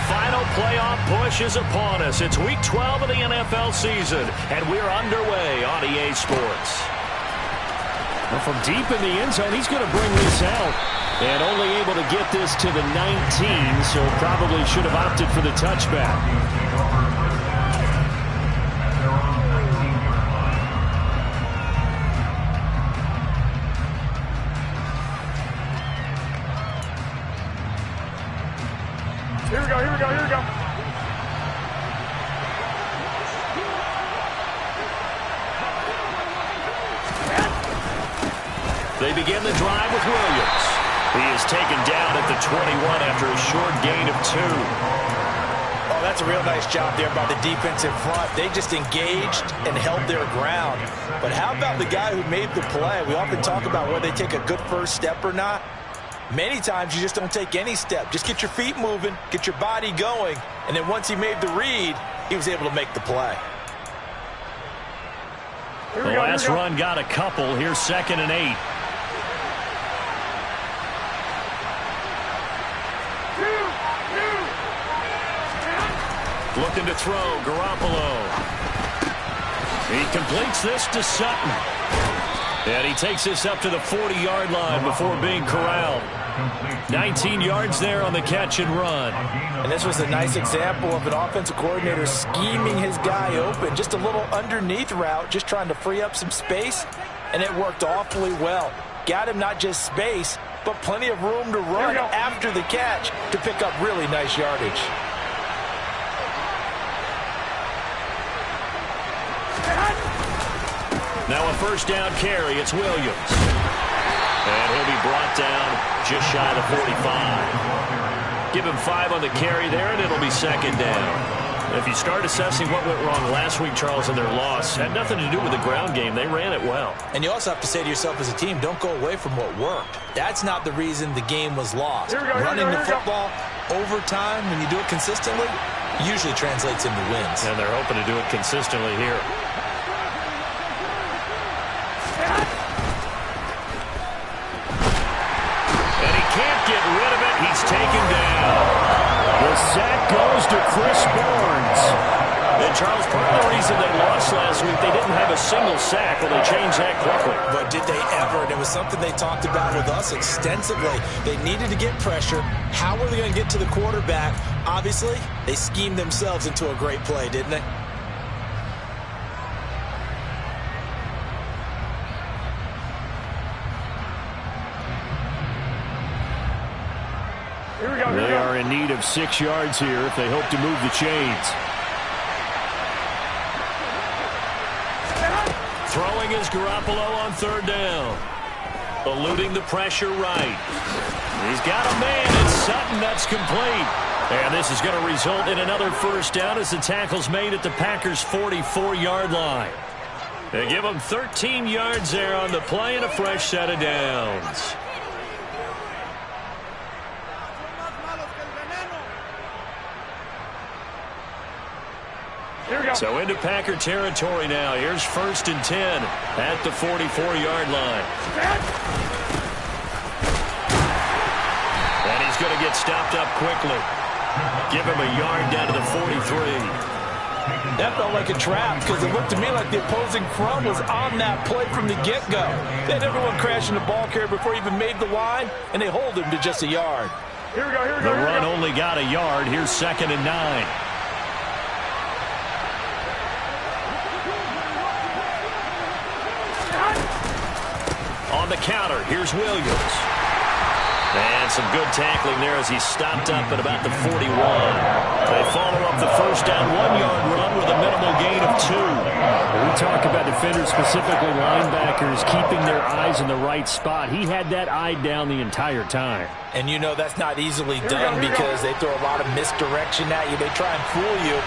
final playoff push is upon us. It's Week 12 of the NFL season, and we're underway on EA Sports. Well, from deep in the end zone, he's going to bring this out. And only able to get this to the 19, so probably should have opted for the touchback. Here we go, here we go, here we go. They begin the drive with Williams. He is taken down at the 21 after a short gain of 2. Oh, that's a real nice job there by the defensive front. They just engaged and held their ground. But how about the guy who made the play? We often talk about whether they take a good first step or not. Many times you just don't take any step. Just get your feet moving, get your body going, and then once he made the read, he was able to make the play. The last run got a couple. Here's 2nd and 8. Looking to throw, Garoppolo. He completes this to Sutton. And he takes this up to the 40-yard line before being corralled. 19 yards there on the catch and run. And this was a nice example of an offensive coordinator scheming his guy open. Just a little underneath route, just trying to free up some space, and it worked awfully well. Got him not just space, but plenty of room to run after the catch to pick up really nice yardage. Now a first down carry. It's Williams. And he'll be brought down just shy of the 45. Give him 5 on the carry there, and it'll be 2nd down. If you start assessing what went wrong last week, Charles, in their loss, had nothing to do with the ground game. They ran it well. And you also have to say to yourself as a team, don't go away from what worked. That's not the reason the game was lost. Running the football over time, when you do it consistently, usually translates into wins. And they're hoping to do it consistently here. He's taken down. The sack goes to Chris Barnes. And Charles, part of the reason they lost last week, they didn't have a single sack. Well, they changed that quickly. But did they ever? And it was something they talked about with us extensively. They needed to get pressure. How were they going to get to the quarterback? Obviously, they schemed themselves into a great play, didn't they? They are in need of 6 yards here if they hope to move the chains. Throwing is Garoppolo on 3rd down. Eluding the pressure right. He's got a man. It's Sutton. That's complete. And this is going to result in another first down as the tackle's made at the Packers' 44-yard line. They give them 13 yards there on the play and a fresh set of downs. So into Packer territory now. Here's 1st and 10 at the 44-yard line. And he's going to get stopped up quickly. Give him a yard down to the 43. That felt like a trap because it looked to me like the opposing front was on that play from the get-go. They had everyone crashing the ball carrier before he even made the line, and they hold him to just a yard. Here we go, here we go. The run only got a yard. Here's 2nd and 9. On the counter, here's Williams. And some good tackling there as he's stopped up at about the 41. They follow up the first down 1-yard run with a minimal gain of 2. We talk about defenders, specifically linebackers, keeping their eyes in the right spot. He had that eye down the entire time. And you know that's not easily done because they throw a lot of misdirection at you. They try and fool you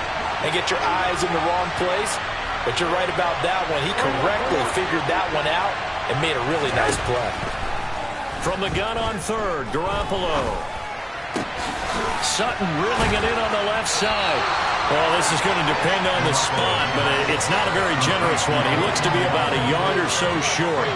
and get your eyes in the wrong place. But you're right about that one. He correctly figured that one out and made a really nice play. From the gun on 3rd, Garoppolo. Sutton reeling it in on the left side. Well, this is going to depend on the spot, but it's not a very generous one. He looks to be about a yard or so short.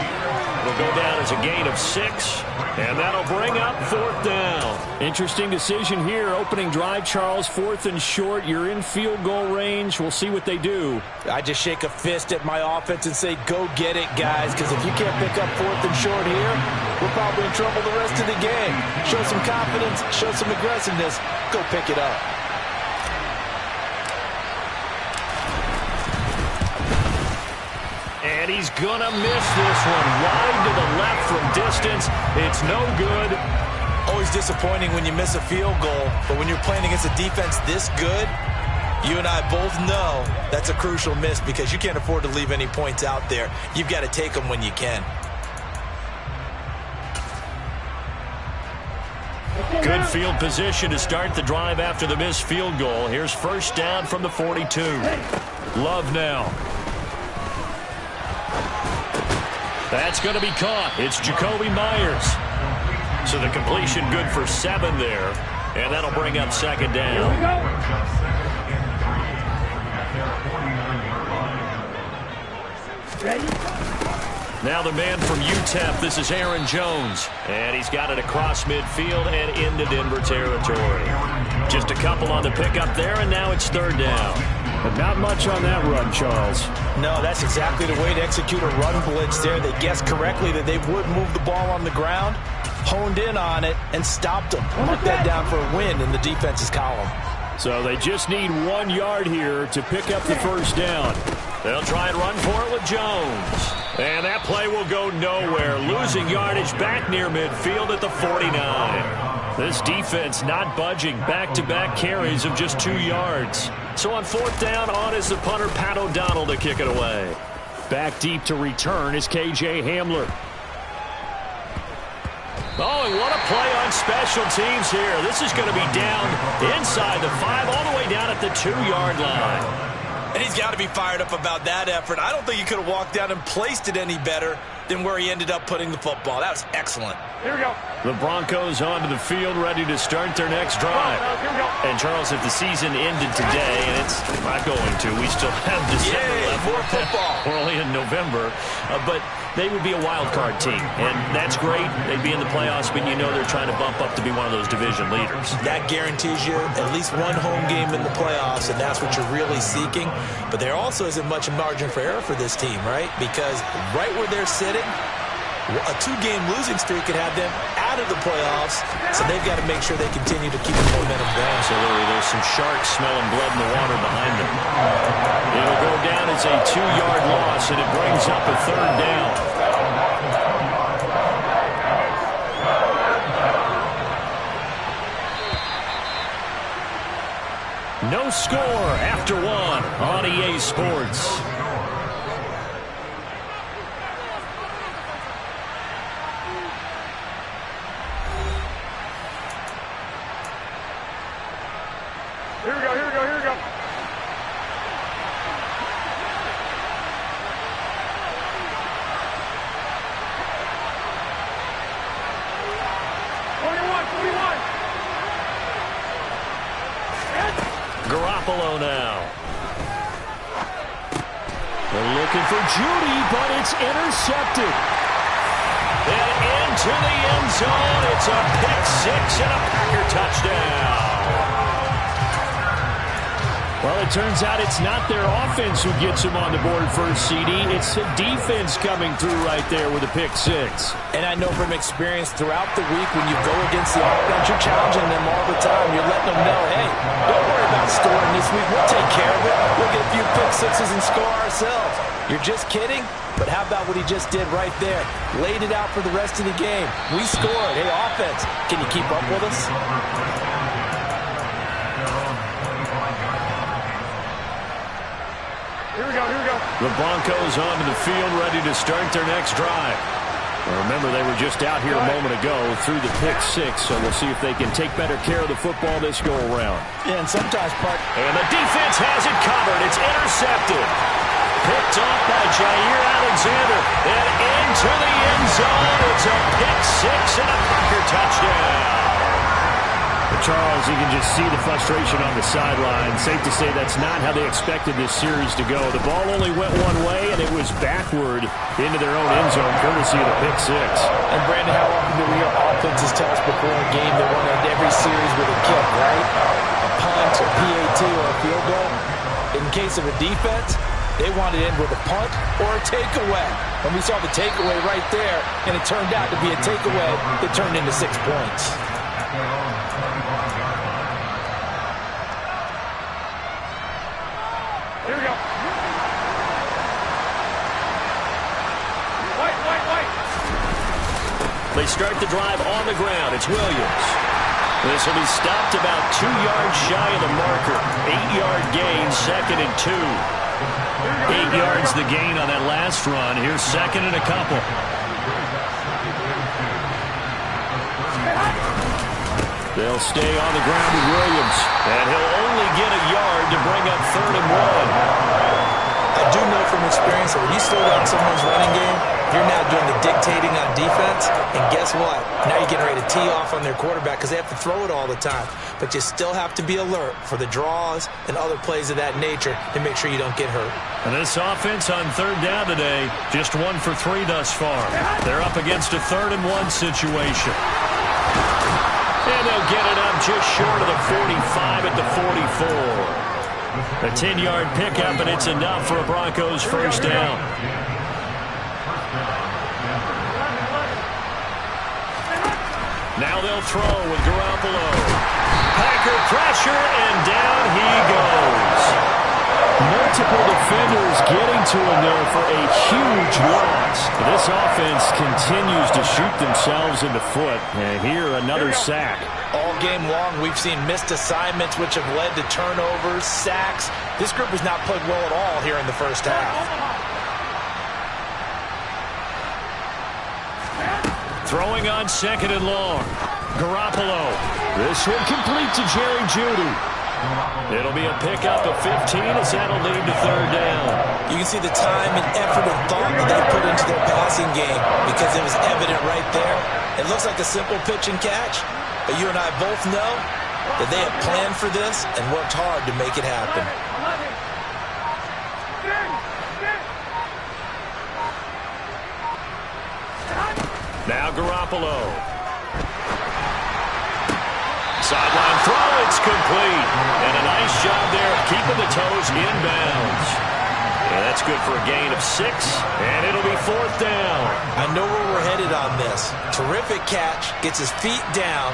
It'll go down as a gain of 6, and that'll bring up 4th down. Interesting decision here. Opening drive, Charles, 4th and short. You're in field goal range. We'll see what they do. I just shake a fist at my offense and say, go get it, guys, because if you can't pick up 4th and short here, we're probably in trouble the rest of the game. Show some confidence, show some aggressiveness, go pick it up. And he's going to miss this one. Wide to the left from distance. It's no good. Always disappointing when you miss a field goal, but when you're playing against a defense this good, you and I both know that's a crucial miss because you can't afford to leave any points out there. You've got to take them when you can. Good field position to start the drive after the missed field goal. Here's 1st down from the 42. Love now. That's going to be caught. It's Jakobi Meyers. So the completion good for 7 there. And that'll bring up 2nd down. Now the man from UTEP, this is Aaron Jones. And he's got it across midfield and into Denver territory. Just a couple on the pickup there, and now it's 3rd down. But not much on that run, Charles. No, that's exactly the way to execute a run blitz there. They guessed correctly that they would move the ball on the ground, honed in on it, and stopped them. Mark that down for a win in the defense's column. So they just need 1 yard here to pick up the 1st down. They'll try and run for it with Jones. And that play will go nowhere. Losing yardage back near midfield at the 49. This defense not budging. Back-to-back carries of just 2 yards. So on 4th down, on is the punter, Pat O'Donnell, to kick it away. Back deep to return is K.J. Hamler. Oh, and what a play on special teams here. This is going to be down inside the 5, all the way down at the 2-yard line. And he's got to be fired up about that effort. I don't think he could have walked down and placed it any better than where he ended up putting the football. That was excellent. Here we go. The Broncos onto the field, ready to start their next drive. And, Charles, if the season ended today, and it's not going to, we still have December left. More football. We're only in November. But they would be a wild card team, and that's great. They'd be in the playoffs, but you know they're trying to bump up to be one of those division leaders. That guarantees you at least 1 home game in the playoffs, and that's what you're really seeking. But there also isn't much margin for error for this team, right? Because right where they're sitting, a 2-game losing streak could have them out of the playoffs, so they've got to make sure they continue to keep the momentum going. Absolutely. There's some sharks smelling blood in the water behind them. It'll go down as a 2-yard loss, and it brings up a 3rd down. No score after 1 on EA Sports. Here we go, here we go, here we go. Garoppolo now. They're looking for Judy, but it's intercepted. And into the end zone. It's a pick-6 and a Packer touchdown. Well, it turns out it's not their offense who gets them on the board first, CD. It's the defense coming through right there with a pick-6. And I know from experience throughout the week when you go against the offense, you're challenging them all the time. You're letting them know, hey, don't worry about scoring this week. We'll take care of it. We'll get a few pick-6s and score ourselves. You're just kidding? But how about what he just did right there? Laid it out for the rest of the game. We scored. Hey, offense, can you keep up with us? Here we go, here we go. The Broncos onto the field, ready to start their next drive. Well, remember, they were just out here a moment ago through the pick-6, so we'll see if they can take better care of the football this go-around. Yeah, and sometimes, and the defense has it covered. It's intercepted. Picked off by Jair Alexander. And into the end zone. It's a pick-6 and a Packer touchdown. Charles, you can just see the frustration on the sideline. Safe to say that's not how they expected this series to go. The ball only went one way, and it was backward into their own end zone, courtesy of the pick six. And, Brandon, how often do we hear offenses tell us before a game they want to end every series with a kick, right? A punt, a PAT, or a field goal. In case of a defense, they want it in with a punt or a takeaway. And we saw the takeaway right there, and it turned out to be a takeaway that turned into 6 points. Here we go. Wait. They start the drive on the ground. It's Williams. This will be stopped about 2 yards shy of the marker. 8-yard gain, 2nd and 2. 8 yards the gain on that last run. Here's 2nd and a couple. They'll stay on the ground with Williams. And he'll only get a yard to bring up 3rd and 1. I do know from experience that when you slow down someone's running game, you're now doing the dictating on defense. And guess what? Now you're getting ready to tee off on their quarterback because they have to throw it all the time. But you still have to be alert for the draws and other plays of that nature to make sure you don't get hurt. And this offense on 3rd down today, just 1 for 3 thus far. They're up against a 3rd and 1 situation. And they'll get it up just short of the 45 at the 44. A 10-yard pickup, and it's enough for a Broncos first down. Now they'll throw with Garoppolo. Packer pressure, and down he goes. Multiple defenders getting to him there for a huge loss. This offense continues to shoot themselves in the foot. And here, another sack. All game long, we've seen missed assignments, which have led to turnovers, sacks. This group has not played well at all here in the first half. Throwing on 2nd and long. Garoppolo. This one complete to Jerry Jeudy. It'll be a pickup of 15 as that'll lead to 3rd down. You can see the time and effort and thought that they put into their passing game because it was evident right there. It looks like a simple pitch and catch, but you and I both know that they have planned for this and worked hard to make it happen. Now Garoppolo. Sideline throw, it's complete. And a nice job there keeping the toes inbounds. And that's good for a gain of 6, and it'll be 4th down. I know where we're headed on this. Terrific catch, gets his feet down,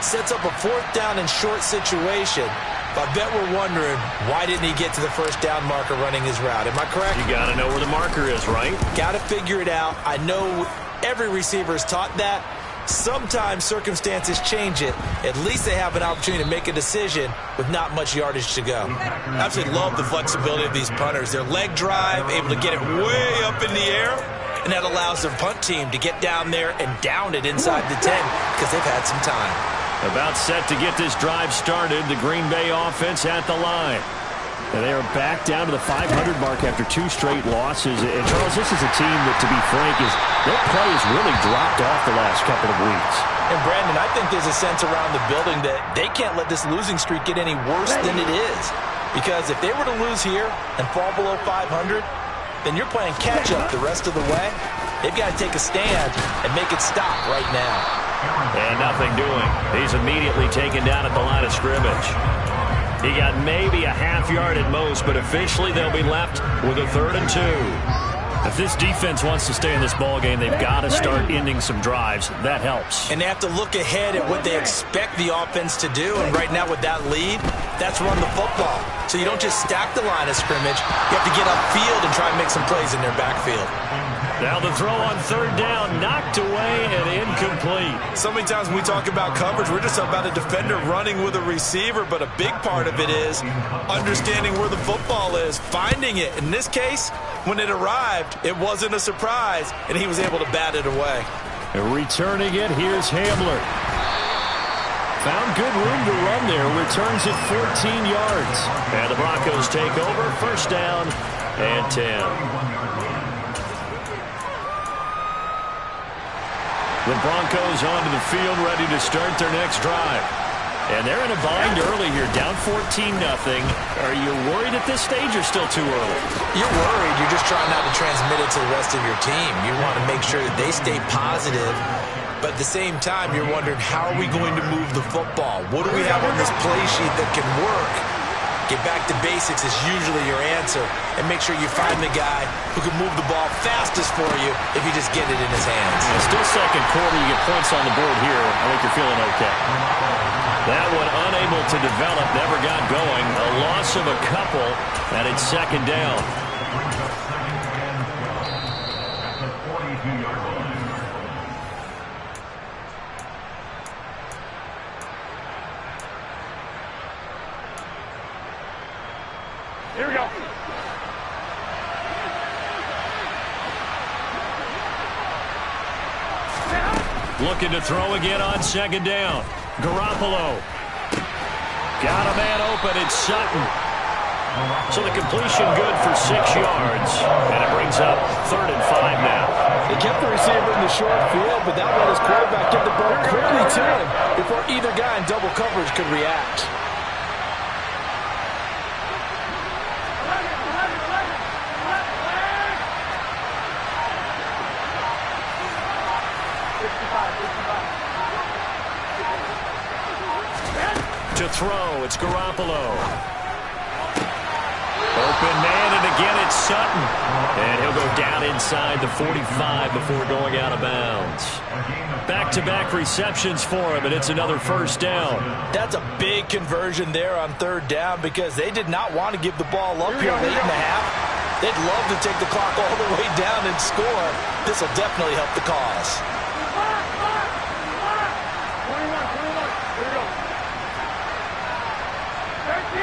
sets up a 4th down and short situation. But I bet we're wondering, why didn't he get to the first down marker running his route? Am I correct? You got to know where the marker is, right? Got to figure it out. I know every receiver is taught that. Sometimes circumstances change it. At least they have an opportunity to make a decision with not much yardage to go. I absolutely love the flexibility of these punters. Their leg drive, able to get it way up in the air, and that allows their punt team to get down there and down it inside the 10 because they've had some time. About set to get this drive started, the Green Bay offense at the line. And they are back down to the 500 mark after 2 straight losses. And, Charles, this is a team that, to be frank, their play has really dropped off the last couple of weeks. And, Brandon, I think there's a sense around the building that they can't let this losing streak get any worse than it is. Because if they were to lose here and fall below 500, then you're playing catch-up the rest of the way. They've got to take a stand and make it stop right now. And nothing doing. He's immediately taken down at the line of scrimmage. He got maybe a half yard at most, but officially they'll be left with a 3rd and 2. If this defense wants to stay in this ballgame, they've got to start ending some drives. That helps. And they have to look ahead at what they expect the offense to do. And right now with that lead, that's run the football. So you don't just stack the line of scrimmage. You have to get upfield and try and make some plays in their backfield. Now the throw on 3rd down, knocked away and incomplete. So many times when we talk about coverage, we're just about a defender running with a receiver, but a big part of it is understanding where the football is, finding it. In this case, when it arrived, it wasn't a surprise, and he was able to bat it away. Returning it, here's Hamler. Found good room to run there, returns it 14 yards. And the Broncos take over, 1st down and 10. The Broncos onto the field, ready to start their next drive. And they're in a bind early here, down 14-0. Are you worried at this stage or still too early? You're worried. You're just trying not to transmit it to the rest of your team. You want to make sure that they stay positive. But at the same time, you're wondering, how are we going to move the football? What do we have on this play sheet that can work? Get back to basics is usually your answer. And make sure you find the guy who can move the ball fastest for you if you just get it in his hands. Yeah, still second quarter. You get points on the board here. I think you're feeling okay. That one unable to develop, never got going. A loss of a couple, and it's second down. Here we go. Looking to throw again on second down. Garoppolo. Got a man open. It's Sutton. So the completion good for 6 yards. And it brings up 3rd and 5 now. They kept the receiver in the short field, but that let his quarterback get the ball quickly to him before either guy in double coverage could react. To throw, it's Garoppolo. Open man, and again it's Sutton. And he'll go down inside the 45 before going out of bounds. Back-to-back receptions for him, and it's another first down. That's a big conversion there on 3rd down because they did not want to give the ball up here late in the half. They'd love to take the clock all the way down and score. This will definitely help the cause. 21. Here we go. 13.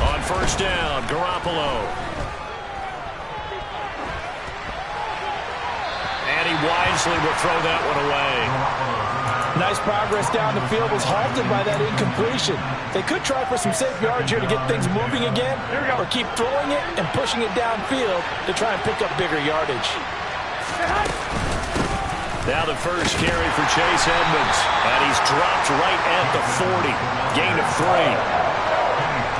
On first down, Garoppolo. And he wisely will throw that one away. Nice progress down the field was halted by that incompletion. They could try for some safe yards here to get things moving again, or keep throwing it and pushing it downfield to try and pick up bigger yardage. Now the first carry for Chase Edmonds. And he's dropped right at the 40. Gain of 3.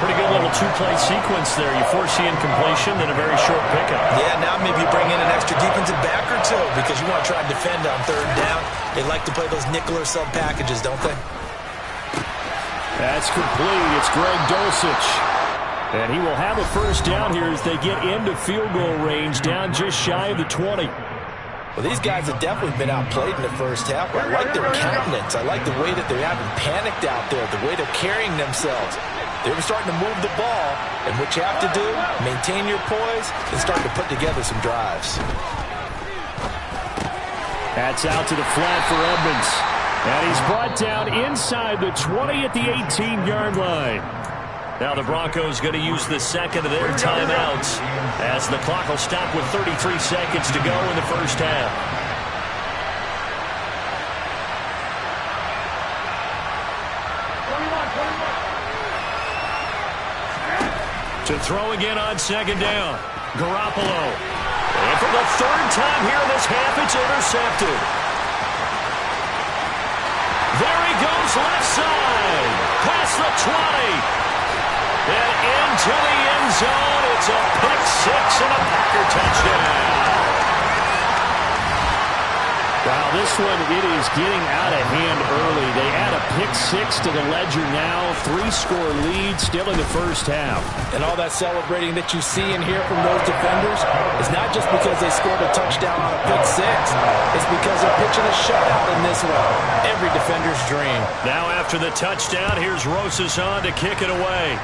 Pretty good little two-play sequence there. You force the incompletion, then a very short pickup. Yeah, now maybe you bring in an extra defensive back or two because you want to try and defend on 3rd down. They like to play those nickel or sub packages, don't they? That's complete. It's Greg Dulcich. And he will have a first down here as they get into field goal range, down just shy of the 20. Well, these guys have definitely been outplayed in the first half. I like their countenance. I like the way that they haven't panicked out there, the way they're carrying themselves. They were starting to move the ball, and what you have to do, maintain your poise and start to put together some drives. That's out to the flat for Edmonds. And he's brought down inside the 20 at the 18-yard line. Now the Broncos going to use the second of their timeouts as the clock will stop with 33 seconds to go in the first half. To throw again on second down. Garoppolo. And for the 3rd time here in this half, it's intercepted. There he goes left side. Past the 20. And into the end zone. It's a pick-6 and a Packer touchdown. Wow, this one, it is getting out of hand early. They add a pick-6 to the ledger now. 3-score lead still in the first half. And all that celebrating that you see and hear from those defenders is not just because they scored a touchdown on a pick-6. It's because they're pitching a shutout in this one. Every defender's dream. Now after the touchdown, here's Rosas on to kick it away.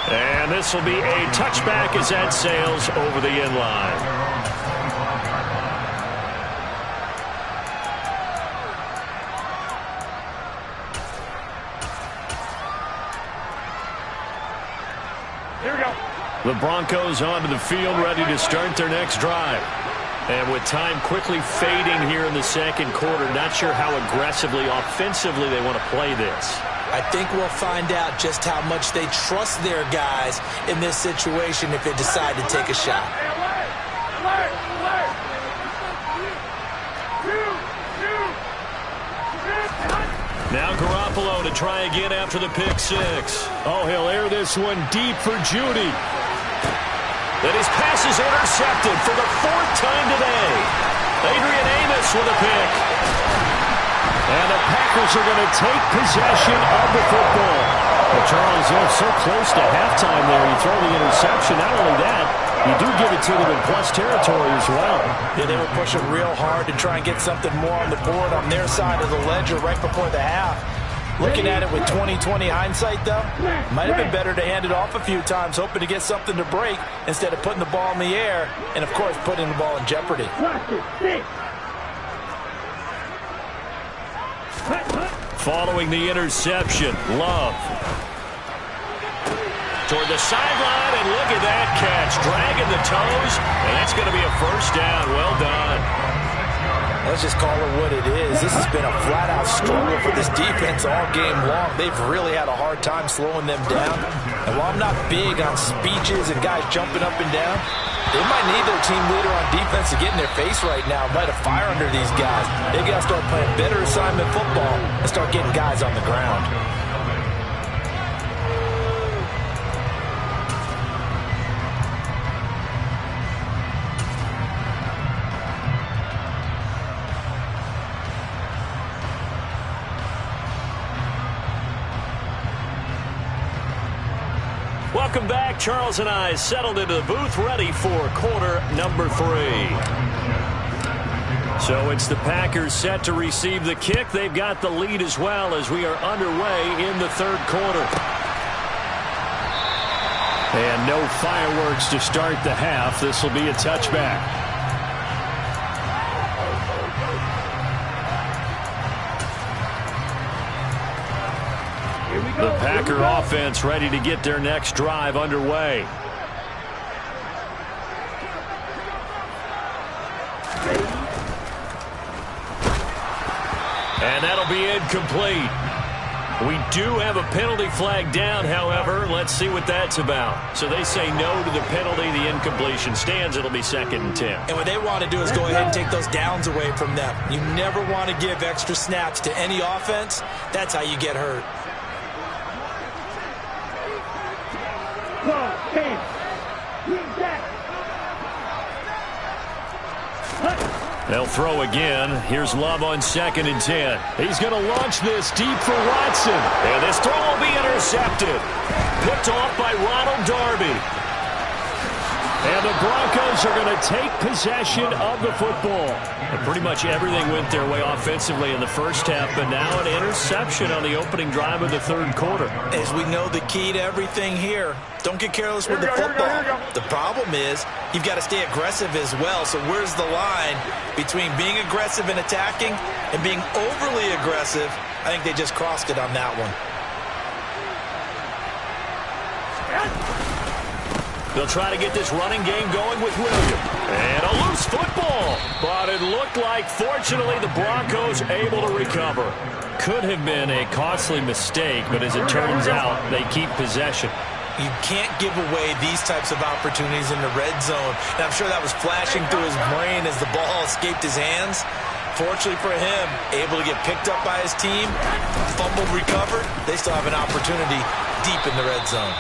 And this will be a touchback as that sails over the end line. Here we go. The Broncos onto the field, ready to start their next drive. And with time quickly fading here in the second quarter, not sure how aggressively, offensively they want to play this. I think we'll find out just how much they trust their guys in this situation if they decide to take a shot. Alert! Now Garoppolo to try again after the pick six. Oh, he'll air this one deep for Judy. And his pass is intercepted for the fourth time today. Adrian Amos with a pick. And the Packers are going to take possession of the football. Well, Charles, they're so close to halftime there. You throw the interception. Not only that, you do give it to them in plus territory as well. Yeah, they were pushing real hard to try and get something more on the board on their side of the ledger right before the half. Looking at it with 20/20 hindsight, though, might have been better to hand it off a few times, hoping to get something to break instead of putting the ball in the air and, of course, putting the ball in jeopardy. Following the interception, Love. Toward the sideline, and look at that catch. Dragging the toes, and that's going to be a first down. Well done. Let's just call it what it is. This has been a flat-out struggle for this defense all game long. They've really had a hard time slowing them down. And while I'm not big on speeches and guys jumping up and down, they might need their team leader on defense to get in their face right now and light a fire under these guys. They got to start playing better assignment football and start getting guys on the ground. Welcome back. Charles and I settled into the booth, ready for quarter number 3. So it's the Packers set to receive the kick. They've got the lead as well as we are underway in the third quarter. And no fireworks to start the half. This will be a touchback. The Packer offense ready to get their next drive underway. And that'll be incomplete. We do have a penalty flag down, however. Let's see what that's about. So they say no to the penalty. The incompletion stands. It'll be 2nd and 10. And what they want to do is go ahead and take those downs away from them. You never want to give extra snaps to any offense. That's how you get hurt. They'll throw again. Here's Love on 2nd and 10. He's going to launch this deep for Watson. And this throw will be intercepted. Picked off by Ronald Darby. And the Broncos are going to take possession of the football. And pretty much everything went their way offensively in the first half, but now an interception on the opening drive of the third quarter. As we know, the key to everything here, don't get careless with the football. The problem is you've got to stay aggressive as well. So where's the line between being aggressive and attacking and being overly aggressive? I think they just crossed it on that one. They'll try to get this running game going with Williams. And a loose football. But it looked like, fortunately, the Broncos able to recover. Could have been a costly mistake, but as it turns out, they keep possession. You can't give away these types of opportunities in the red zone. And I'm sure that was flashing through his brain as the ball escaped his hands. Fortunately for him, able to get picked up by his team, fumbled, recovered. They still have an opportunity deep in the red zone.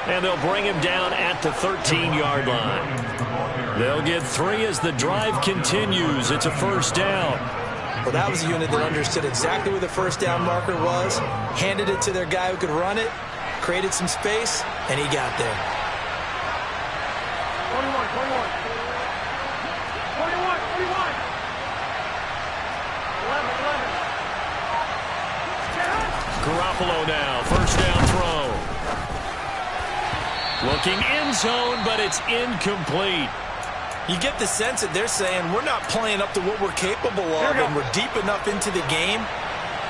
And they'll bring him down at the 13-yard line. They'll get 3 as the drive continues. It's a first down. Well, that was a unit that understood exactly where the first down marker was, handed it to their guy who could run it, created some space, and he got there. 11. Garoppolo now, first down throw. Looking end zone, but it's incomplete. You get the sense that they're saying we're not playing up to what we're capable of, and we're deep enough into the game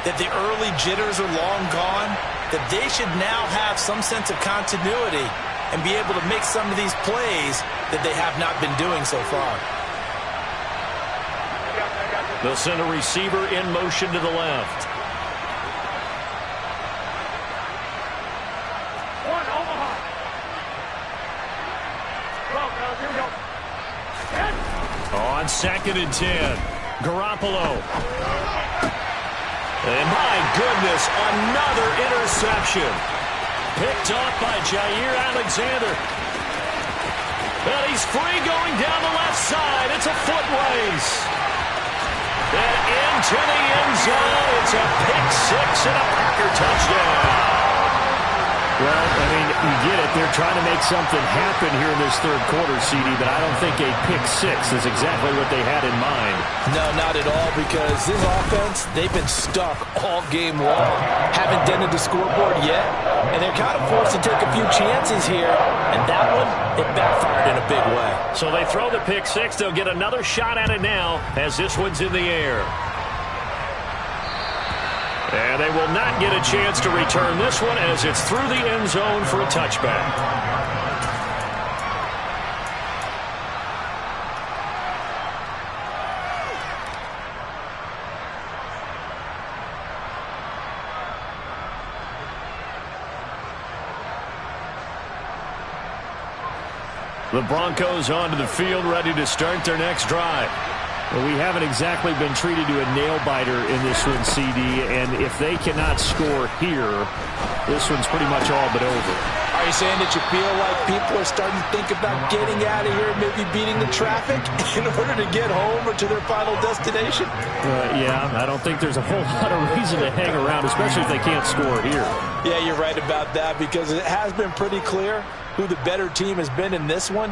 that the early jitters are long gone, that they should now have some sense of continuity and be able to make some of these plays that they have not been doing so far. They'll send a receiver in motion to the left. On 2nd and 10, Garoppolo. And my goodness, another interception. Picked off by Jair Alexander. And he's free going down the left side. It's a foot race. And into the end zone. It's a pick six and a Packer touchdown. Well, I mean, you get it. They're trying to make something happen here in this third quarter, CD, but I don't think a pick six is exactly what they had in mind. No, not at all, because this offense, they've been stuck all game long. Haven't dented the scoreboard yet, and they're kind of forced to take a few chances here, and that one, it backfired in a big way. So they throw the pick six. They'll get another shot at it now as this one's in the air. And they will not get a chance to return this one as it's through the end zone for a touchback. The Broncos onto the field, ready to start their next drive. Well, we haven't exactly been treated to a nail-biter in this one, CD, and if they cannot score here, this one's pretty much all but over. Are you saying that you feel like people are starting to think about getting out of here, maybe beating the traffic in order to get home or to their final destination? Yeah, I don't think there's a whole lot of reason to hang around, especially if they can't score here. Yeah, you're right about that, because it has been pretty clear who the better team has been in this one.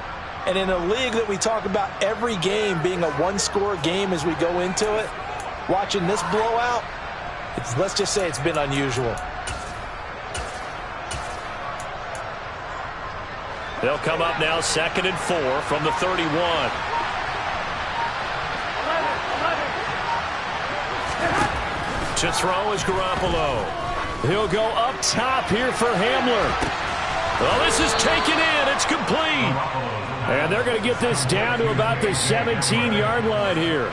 And in a league that we talk about every game being a one-score game as we go into it, watching this blowout, let's just say it's been unusual. They'll come up now 2nd and 4 from the 31. To throw is Garoppolo. He'll go up top here for Hamler. Well, this is taken in. It's complete. And they're going to get this down to about the 17-yard line here.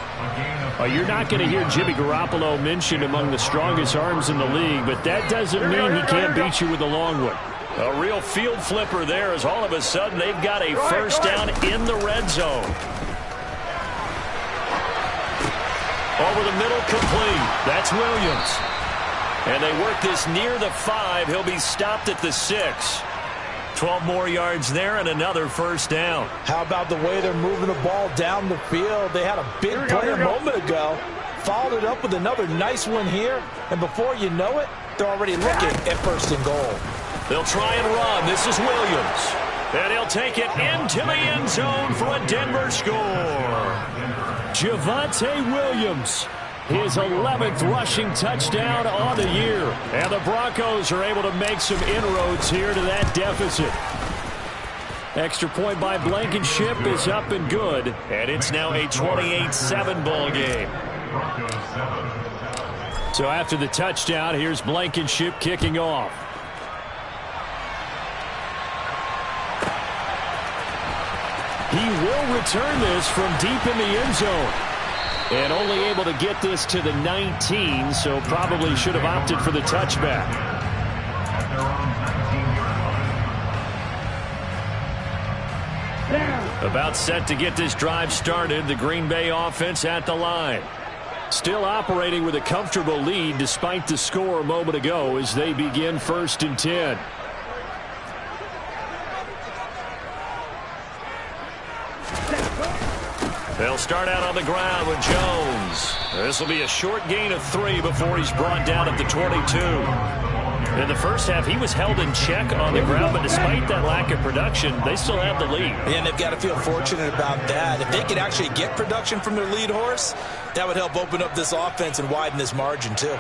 You're not going to hear Jimmy Garoppolo mentioned among the strongest arms in the league, but that doesn't mean he can't beat you with a long one. A real field flipper there as all of a sudden they've got a first down in the red zone. Over the middle, complete. That's Williams. And they work this near the 5. He'll be stopped at the 6. 12 more yards there and another first down. How about the way they're moving the ball down the field? They had a big play a moment ago. Followed it up with another nice one here. And before you know it, they're already looking at 1st and goal. They'll try and run. This is Williams. And he'll take it into the end zone for a Denver score. Javonte Williams, his 11th rushing touchdown on the year. And the Broncos are able to make some inroads here to that deficit. Extra point by Blankenship is up and good. And it's now a 28-7 ball game. So after the touchdown, here's Blankenship kicking off. He will return this from deep in the end zone. And only able to get this to the 19, so probably should have opted for the touchback. About set to get this drive started, the Green Bay offense at the line. Still operating with a comfortable lead despite the score a moment ago as they begin 1st and 10. They'll start out on the ground with Jones. This will be a short gain of 3 before he's brought down at the 22. In the first half, he was held in check on the ground, but despite that lack of production, they still have the lead. And they've got to feel fortunate about that. If they could actually get production from their lead horse, that would help open up this offense and widen this margin too.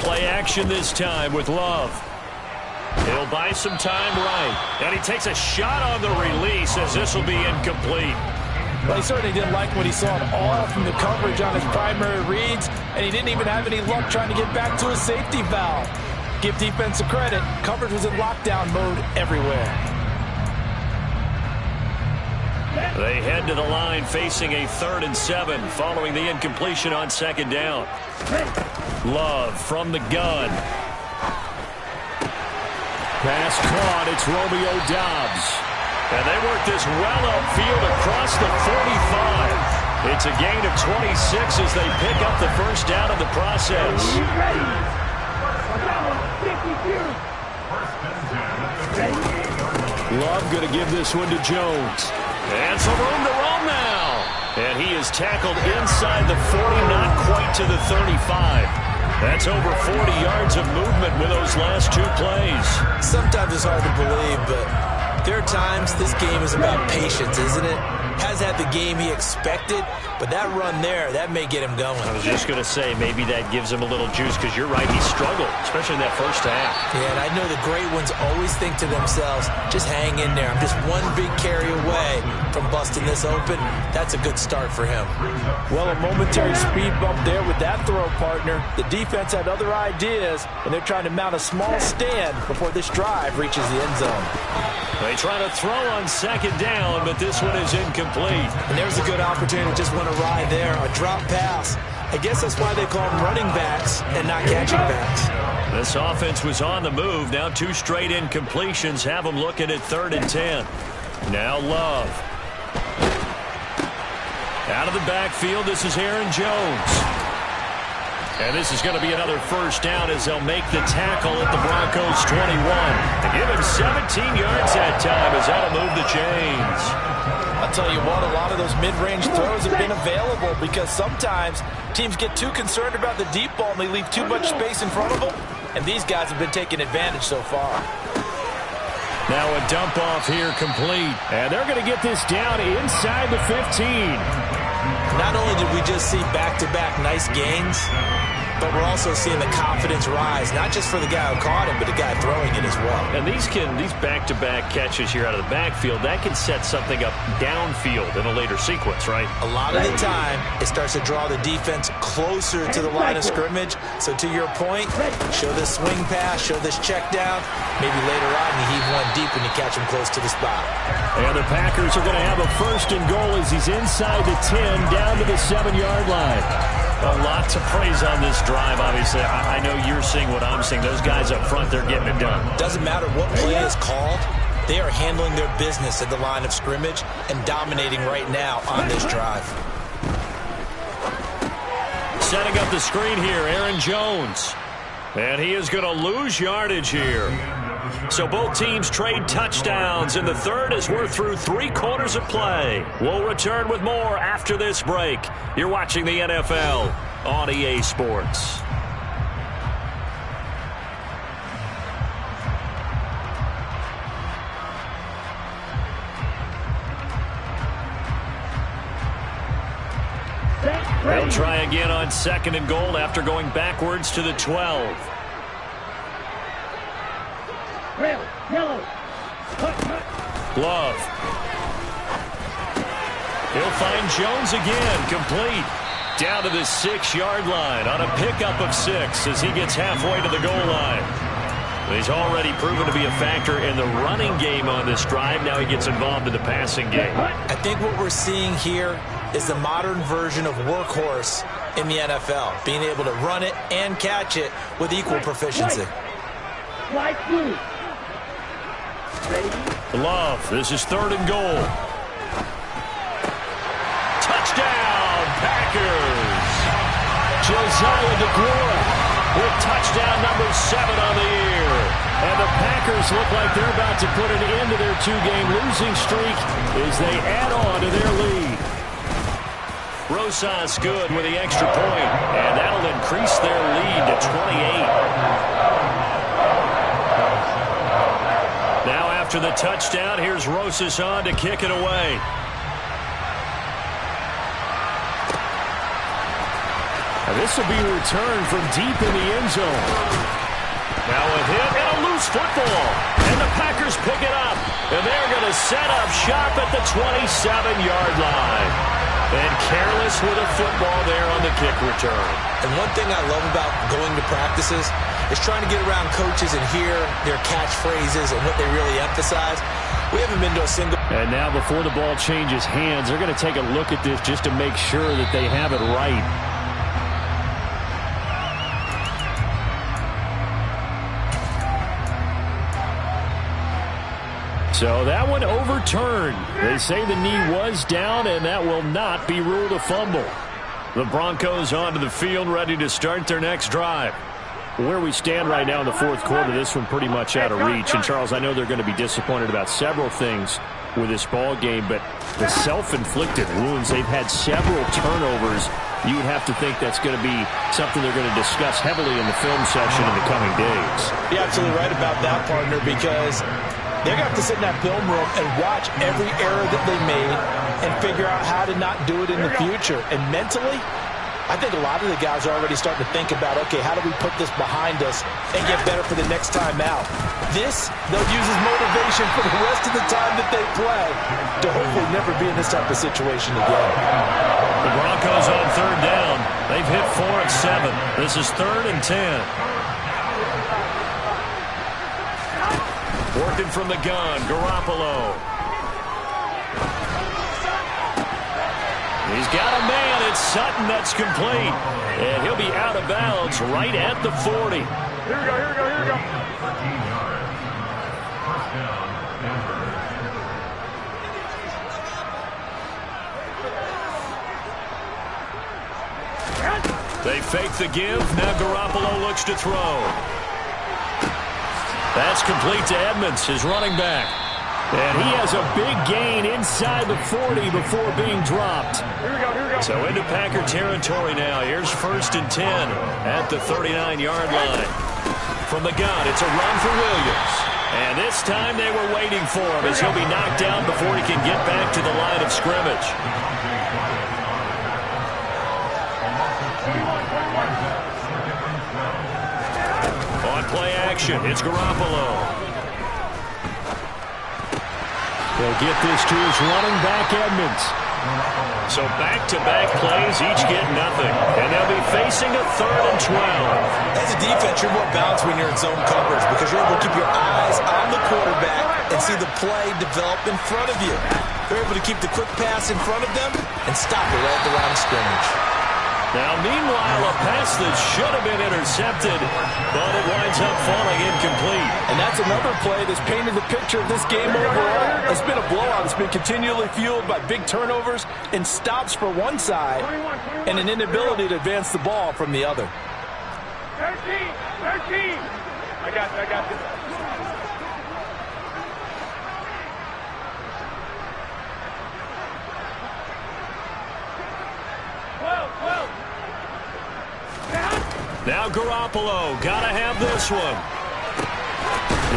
Play action this time with Love. He'll buy some time right. And he takes a shot on the release as this will be incomplete. Well, he certainly didn't like what he saw at all from the coverage on his primary reads, and he didn't even have any luck trying to get back to his safety valve. Give defense a credit. Coverage was in lockdown mode everywhere. They head to the line facing a 3rd and 7 following the incompletion on 2nd down. Love from the gun. Pass caught. It's Romeo Doubs. And they work this well upfield across the 45. It's a gain of 26 as they pick up the first down in the process. Love going to give this one to Jones. And some room to roam now. And he is tackled inside the 40, not quite to the 35. That's over 40 yards of movement with those last two plays. Sometimes it's hard to believe, but there are times this game is about patience, isn't it? Has had the game he expected, but that run there, that may get him going. I was just going to say, maybe that gives him a little juice, because you're right, he struggled, especially in that first half. Yeah, and I know the great ones always think to themselves, just hang in there. I'm just one big carry away from busting this open. That's a good start for him. Well, a momentary speed bump there with that throw, partner. The defense had other ideas, and they're trying to mount a small stand before this drive reaches the end zone. They try to throw on second down, but this one is incomplete. And there's a good opportunity. Just want to ride there. A drop pass. I guess that's why they call them running backs and not catching backs. This offense was on the move. Now two straight incompletions have them looking at 3rd and 10. Now Love. Out of the backfield, this is Aaron Jones. And this is going to be another first down as they'll make the tackle at the Broncos 21. They give him 17 yards that time as that'll move the chains. I'll tell you what, a lot of those mid-range throws have been available because sometimes teams get too concerned about the deep ball and they leave too much space in front of them, and these guys have been taking advantage so far. Now a dump off here complete. And they're going to get this down inside the 15. Not only did we just see back-to-back nice gains, but we're also seeing the confidence rise, not just for the guy who caught it, but the guy throwing it as well. And these back-to-back catches here out of the backfield, that can set something up downfield in a later sequence, right? A lot of the time, it starts to draw the defense closer to the line of scrimmage. So to your point, show this swing pass, show this check down. Maybe later on you heave one deep when you catch him close to the spot. And the Packers are going to have a 1st and goal as he's inside the 10, down to the 7-yard line. A lot to praise on this drive, obviously. I know you're seeing what I'm seeing. Those guys up front, they're getting it done. Doesn't matter what play is called. They are handling their business at the line of scrimmage and dominating right now on this drive. Setting up the screen here, Aaron Jones. And he is going to lose yardage here. So both teams trade touchdowns in the third as we're through 3 quarters of play. We'll return with more after this break. You're watching the NFL on EA Sports. They'll try again on 2nd and goal after going backwards to the 12. Love. He'll find Jones again, complete. Down to the 6-yard line on a pickup of 6 as he gets halfway to the goal line. He's already proven to be a factor in the running game on this drive. Now he gets involved in the passing game. I think what we're seeing here is the modern version of workhorse in the NFL, being able to run it and catch it with equal proficiency. Love, this is 3rd and goal. Touchdown, Packers! Josiah DeGuara with touchdown number 7 on the year. And the Packers look like they're about to put an end to their 2-game losing streak as they add on to their lead. Rosas good with the extra point, and that'll increase their lead to 28. Now after the touchdown, here's Rosas on to kick it away. And this will be returned from deep in the end zone. Now a hit and a loose football. And the Packers pick it up. And they're going to set up shop at the 27-yard line. And careless with a football there on the kick return. And one thing I love about going to practices is trying to get around coaches and hear their catchphrases and what they really emphasize. We haven't been to a single... And now before the ball changes hands, they're going to take a look at this just to make sure that they have it right. So that one overturned. They say the knee was down, and that will not be ruled a fumble. The Broncos onto the field, ready to start their next drive. Where we stand right now in the fourth quarter, this one pretty much out of reach. And, Charles, I know they're going to be disappointed about several things with this ball game, but the self-inflicted wounds, they've had several turnovers. You would have to think that's going to be something they're going to discuss heavily in the film session in the coming days. You're absolutely right about that, partner, because they're going to have to sit in that film room and watch every error that they made and figure out how to not do it in the future. And mentally, I think a lot of the guys are already starting to think about, okay, how do we put this behind us and get better for the next time out? This, they'll use as motivation for the rest of the time that they play to hopefully never be in this type of situation again. The Broncos on third down. They've hit 4 of 7. This is 3rd and 10. Working from the gun, Garoppolo. He's got a man. It's Sutton. That's complete. And he'll be out of bounds right at the 40. Here we go, here we go, here we go. They fake the give. Now Garoppolo looks to throw. That's complete to Edmonds, his running back. And he has a big gain inside the 40 before being dropped. Here we go, here we go. So into Packer territory now. Here's 1st and 10 at the 39-yard line. From the gun, it's a run for Williams. And this time they were waiting for him as he'll be knocked down before he can get back to the line of scrimmage. On play action, it's Garoppolo. They'll get this to his running back, Edmonds. So back-to-back plays, each get nothing. And they'll be facing a 3rd and 12. As a defense, you're more balanced when you're in zone coverage because you're able to keep your eyes on the quarterback and see the play develop in front of you. They're able to keep the quick pass in front of them and stop it right at the line of scrimmage. Now, meanwhile, a pass that should have been intercepted, but it winds up falling incomplete. And that's another play that's painted the picture of this game overall. It's been a blowout. It's been continually fueled by big turnovers and stops for one side and an inability to advance the ball from the other. 13. I got this. Now Garoppolo, gotta have this one.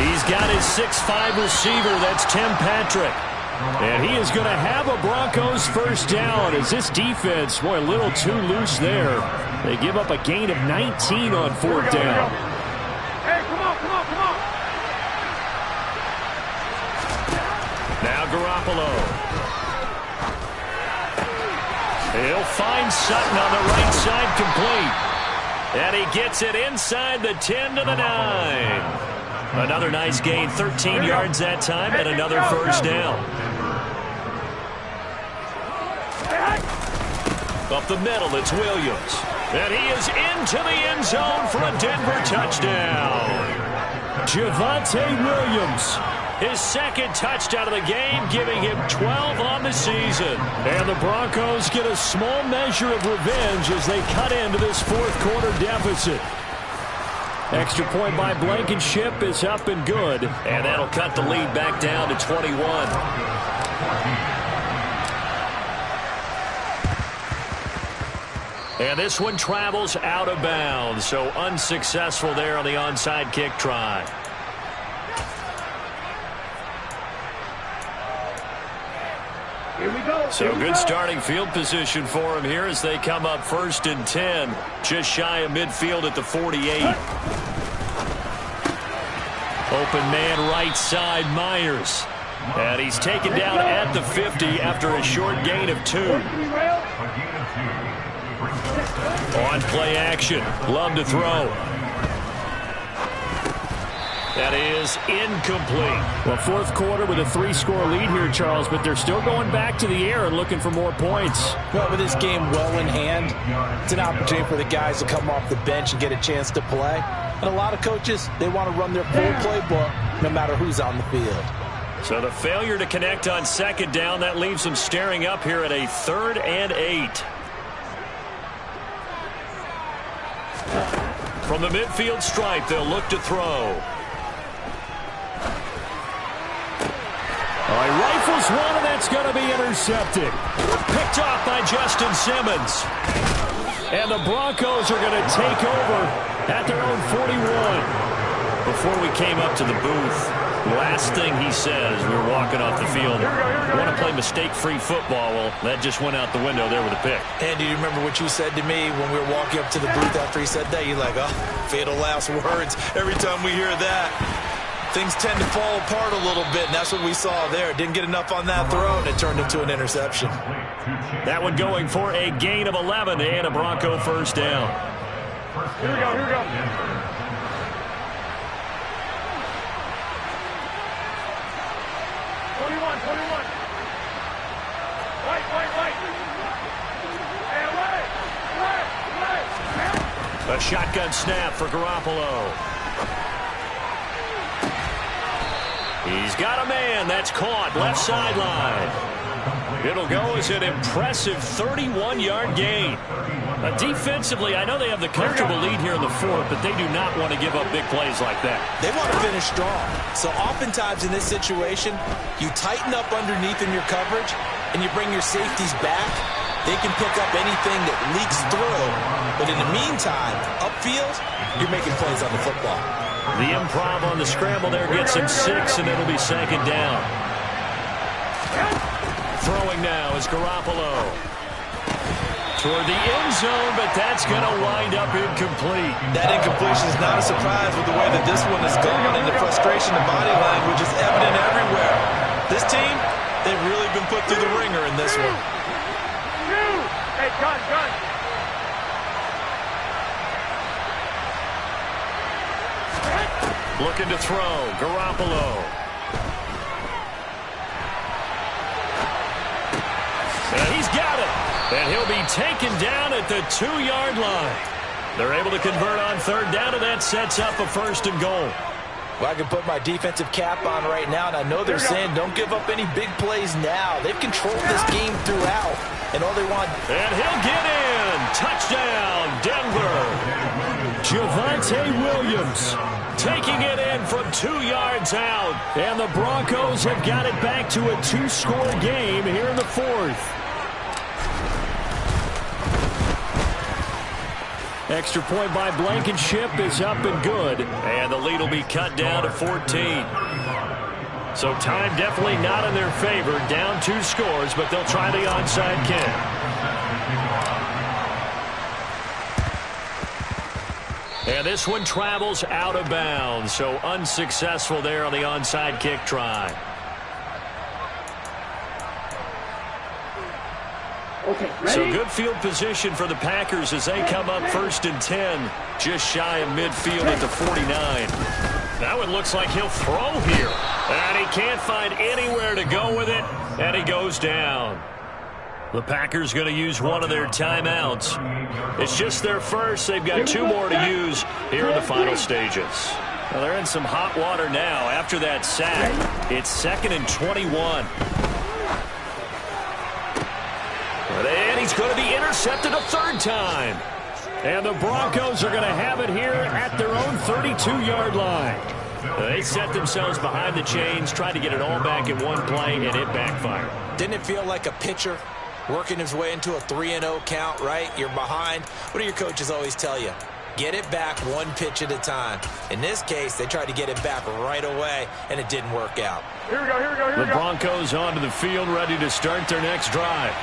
He's got his 6'5" receiver, that's Tim Patrick. And he is going to have a Broncos first down as this defense, boy, a little too loose there. They give up a gain of 19 on 4th down. Hey, come on. Now Garoppolo. He'll find Sutton on the right side, complete. And he gets it inside the 10 to the 9. Another nice gain, 13 yards that time, and another first down. Up the middle, it's Williams. And he is into the end zone for a Denver touchdown. Javonte Williams, his 2nd touchdown of the game, giving him 12 on the season. And the Broncos get a small measure of revenge as they cut into this 4th quarter deficit. Extra point by Blankenship is up and good. And that'll cut the lead back down to 21. And this one travels out of bounds, so unsuccessful there on the onside kick try. Here we go. So good starting field position for him here as they come up 1st and 10, just shy of midfield at the 48. Open man right side, Myers. And he's taken down at the 50 after a short gain of 2. On play action, Love to throw. That is incomplete. Well, 4th quarter with a 3-score lead here, Charles, but they're still going back to the air and looking for more points. Well, with this game well in hand, it's an opportunity for the guys to come off the bench and get a chance to play. And a lot of coaches, they want to run their full playbook no matter who's on the field. So the failure to connect on second down, that leaves them staring up here at a 3rd and 8. From the midfield stripe, they'll look to throw. He rifles one, and that's going to be intercepted. Picked off by Justin Simmons. And the Broncos are going to take over at their own 41. Before we came up to the booth, last thing he says, we were walking off the field, we want to play mistake-free football. Well, that just went out the window there with a pick. And do you remember what you said to me when we were walking up to the booth after he said that? You're like, oh, fatal last words. Every time we hear that, things tend to fall apart a little bit, and that's what we saw there. Didn't get enough on that throw, and it turned into an interception. That one going for a gain of 11 and a Bronco first down. Here we go, here we go. 21. Right. Hey, A shotgun snap for Garoppolo. He's got a man. That's caught. Left sideline. It'll go as an impressive 31-yard gain. Defensively, I know they have the comfortable lead here in the 4th, but they do not want to give up big plays like that. They want to finish strong. So oftentimes in this situation, you tighten up underneath in your coverage, and you bring your safeties back. They can pick up anything that leaks through. But in the meantime, upfield, you're making plays on the football. The improv on the scramble there gets him 6, and it'll be second down. Throwing now is Garoppolo. Toward the end zone, but that's going to wind up incomplete. That incompletion is not a surprise with the way that this one has gone, and the frustration of body language is evident everywhere. This team, they've really been put through the ringer in this one. hey, gun. Looking to throw, Garoppolo. And he's got it. And he'll be taken down at the 2-yard line. They're able to convert on 3rd down, and that sets up a 1st and goal. Well, I can put my defensive cap on right now, and I know they're saying don't give up any big plays now. They've controlled this game throughout, and all they want. And he'll get in. Touchdown, Denver. Javonte Williams taking it in from 2 yards out. And the Broncos have got it back to a 2-score game here in the 4th. Extra point by Blankenship is up and good. And the lead will be cut down to 14. So time definitely not in their favor. Down 2 scores, but they'll try the onside kick. And this one travels out of bounds. So unsuccessful there on the onside kick try. Okay, ready? So good field position for the Packers as they come up 1st and 10. Just shy of midfield at the 49. That one looks like he'll throw here. And he can't find anywhere to go with it. And he goes down. The Packers going to use one of their timeouts. It's just their first. They've got 2 more to use here in the final stages. Well, they're in some hot water now after that sack. It's 2nd and 21. And he's going to be intercepted a 3rd time. And the Broncos are going to have it here at their own 32-yard line. They set themselves behind the chains, tried to get it all back in one play, and it backfired. Didn't it feel like a pitcher working his way into a 3-0 count, right? You're behind. What do your coaches always tell you? Get it back 1 pitch at a time. In this case, they tried to get it back right away, and it didn't work out. Here we go. The Broncos onto the field, ready to start their next drive.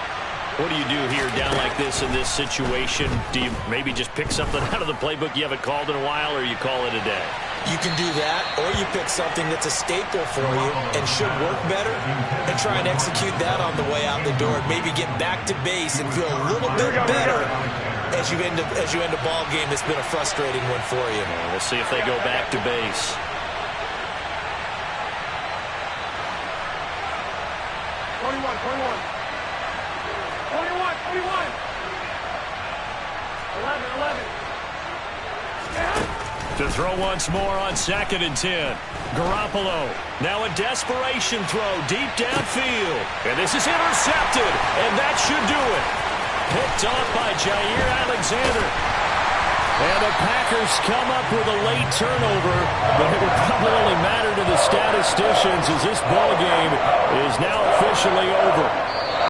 What do you do here down like this in this situation? Do you maybe just pick something out of the playbook you haven't called in a while, or you call it a day? You can do that, or you pick something that's a staple for you and should work better and try and execute that on the way out the door. Maybe get back to base and feel a little bit better as you end a ball game that's been a frustrating one for you. We'll see if they go back to base. To throw once more on 2nd and 10. Garoppolo, now a desperation throw deep downfield. And this is intercepted, and that should do it. Picked off by Jair Alexander. And the Packers come up with a late turnover, but it would probably only matter to the statisticians as this ball game is now officially over.